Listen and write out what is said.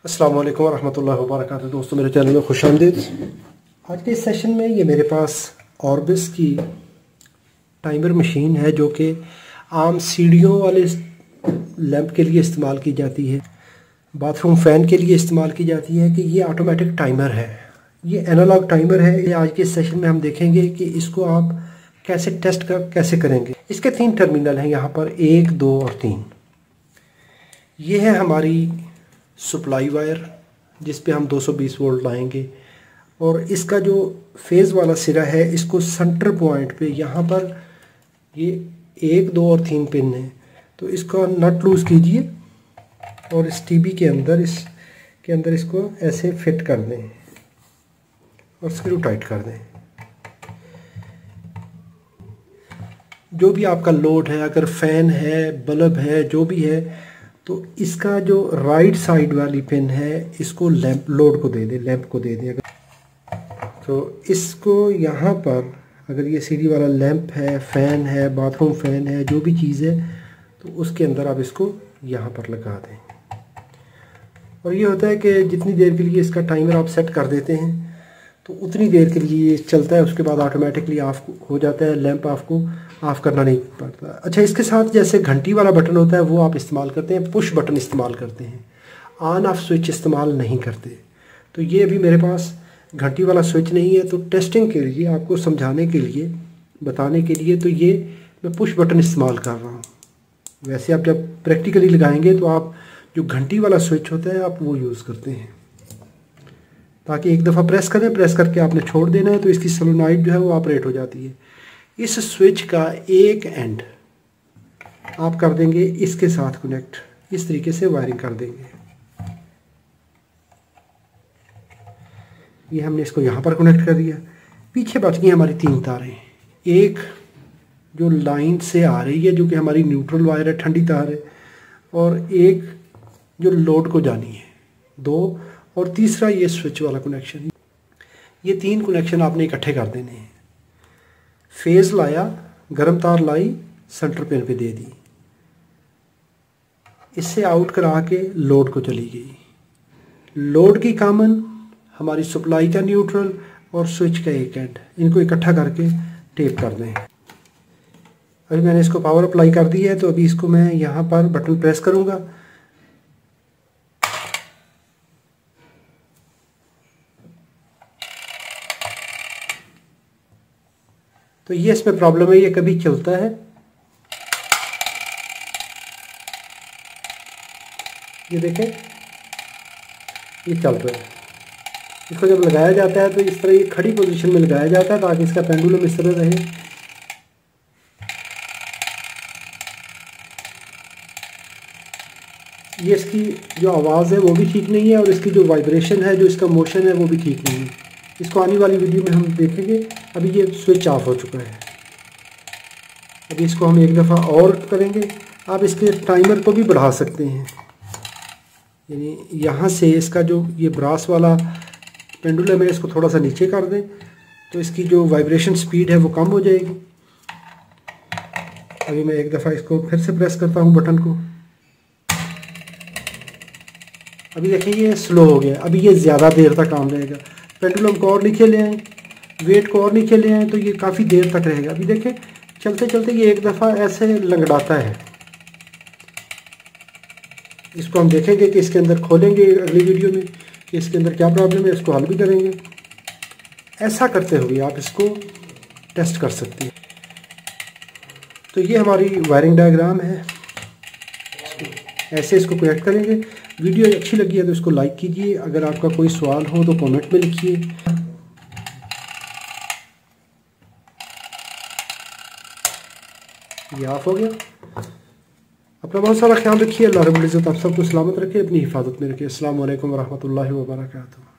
अस्सलाम वालेकुम रहमतुल्लाहि व बरकातुहू। दोस्तों मेरे चैनल में खुशामदीद। आज के इस सेशन में ये मेरे पास ऑर्बिस की टाइमर मशीन है जो कि आम सीढ़ियों वाले लैंप के लिए इस्तेमाल की जाती है, बाथरूम फ़ैन के लिए इस्तेमाल की जाती है। कि ये ऑटोमेटिक टाइमर है, ये एनालॉग टाइमर है। ये आज के इस सेशन में हम देखेंगे कि इसको आप कैसे कैसे करेंगे। इसके 3 टर्मिनल हैं यहाँ पर, 1, 2 और 3। ये है हमारी सप्लाई वायर जिस पे हम 220 वोल्ट लाएंगे, और इसका जो फेज़ वाला सिरा है इसको सेंटर पॉइंट पे यहाँ पर ये 1, 2 और 3 पिन है। तो इसका नट लूज़ कीजिए और इस टीबी के अंदर इसको ऐसे फिट कर दें और स्क्रू टाइट कर दें। जो भी आपका लोड है, अगर फ़ैन है, बल्ब है, जो भी है, तो इसका जो राइट साइड वाली पिन है इसको लैंप लोड को दे दें, लैंप को दे दें। तो इसको यहाँ पर अगर ये सीढ़ी वाला लैंप है, फ़ैन है, बाथरूम फ़ैन है, जो भी चीज़ है, तो उसके अंदर आप इसको यहाँ पर लगा दें। और ये होता है कि जितनी देर के लिए इसका टाइमर आप सेट कर देते हैं तो उतनी देर के लिए ये चलता है, उसके बाद ऑटोमेटिकली ऑफ हो जाता है। लैंप आपको ऑफ़ करना नहीं पड़ता। अच्छा, इसके साथ जैसे घंटी वाला बटन होता है वो आप इस्तेमाल करते हैं, पुश बटन इस्तेमाल करते हैं, ऑन ऑफ स्विच इस्तेमाल नहीं करते। तो ये अभी मेरे पास घंटी वाला स्विच नहीं है, तो टेस्टिंग के लिए, आपको समझाने के लिए, बताने के लिए, तो ये मैं पुश बटन इस्तेमाल कर रहा हूँ। वैसे आप जब प्रैक्टिकली लगाएंगे तो आप जो घंटी वाला स्विच होता है आप वो यूज़ करते हैं, ताकि एक दफ़ा प्रेस करें, प्रेस करके आपने छोड़ देना है तो इसकी सोलेनॉइड जो है वो ऑपरेट हो जाती है। इस स्विच का एक एंड आप कर देंगे इसके साथ कनेक्ट, इस तरीके से वायरिंग कर देंगे। ये हमने इसको यहाँ पर कनेक्ट कर दिया। पीछे बच गई हमारी 3 तारें, एक जो लाइन से आ रही है जो कि हमारी न्यूट्रल वायर है, ठंडी तार है, और एक जो लोड को जानी है, 2, और तीसरा ये स्विच वाला कनेक्शन। ये 3 कनेक्शन आपने इकट्ठे कर देने हैं। फेज़ लाया, गर्म तार लाई, सेंटर पिन पे दे दी, इससे आउट करा के लोड को चली गई। लोड की कॉमन, हमारी सप्लाई का न्यूट्रल और स्विच का एक एंड, इनको इकट्ठा करके टेप कर दें। अभी मैंने इसको पावर अप्लाई कर दी है, तो अभी इसको मैं यहाँ पर बटन प्रेस करूँगा। तो ये इसमें प्रॉब्लम है, ये कभी चलता है, ये देखें ये चल रहा है। इसको जब लगाया जाता है तो इस तरह ये खड़ी पोजीशन में लगाया जाता है ताकि इसका पेंडुलम इस तरह रहे। ये इसकी जो आवाज़ है वो भी ठीक नहीं है, और इसकी जो वाइब्रेशन है, जो इसका मोशन है, वो भी ठीक नहीं है। इसको आने वाली वीडियो में हम देखेंगे। अभी ये स्विच ऑफ हो चुका है। अभी इसको हम एक दफ़ा और करेंगे। आप इसके टाइमर को भी बढ़ा सकते हैं, यानी यहाँ से इसका जो ये ब्रास वाला पेंडुलम है इसको थोड़ा सा नीचे कर दें तो इसकी जो वाइब्रेशन स्पीड है वो कम हो जाएगी। अभी मैं एक दफ़ा इसको फिर से प्रेस करता हूँ बटन को। अभी देखिए ये स्लो हो गया। अभी ये ज़्यादा देर तक काम रहेगा। पेंडुलम को और नीचे ले आएँ, वेट को और नीचे ले आएँ तो ये काफ़ी देर तक रहेगा। अभी देखें चलते चलते ये एक दफ़ा ऐसे लंगड़ाता है। इसको हम देखेंगे कि इसके अंदर खोलेंगे अगली वीडियो में कि इसके अंदर क्या प्रॉब्लम है, इसको हल भी करेंगे। ऐसा करते हुए आप इसको टेस्ट कर सकते हैं। तो ये हमारी वायरिंग डायग्राम है, ऐसे इसको कनेक्ट करेंगे। वीडियो अच्छी लगी है तो इसको लाइक कीजिए। अगर आपका कोई सवाल हो तो कमेंट में लिखिए। ये ऑफ हो गया। अपना बहुत सारा ख्याल रखिए। अल्लाह रब्बुल इज़्ज़त आप सबको सलामत रखे, अपनी हिफाजत में रखे। अस्सलाम वालेकुम व रहमतुल्लाहि व बरकातुहू।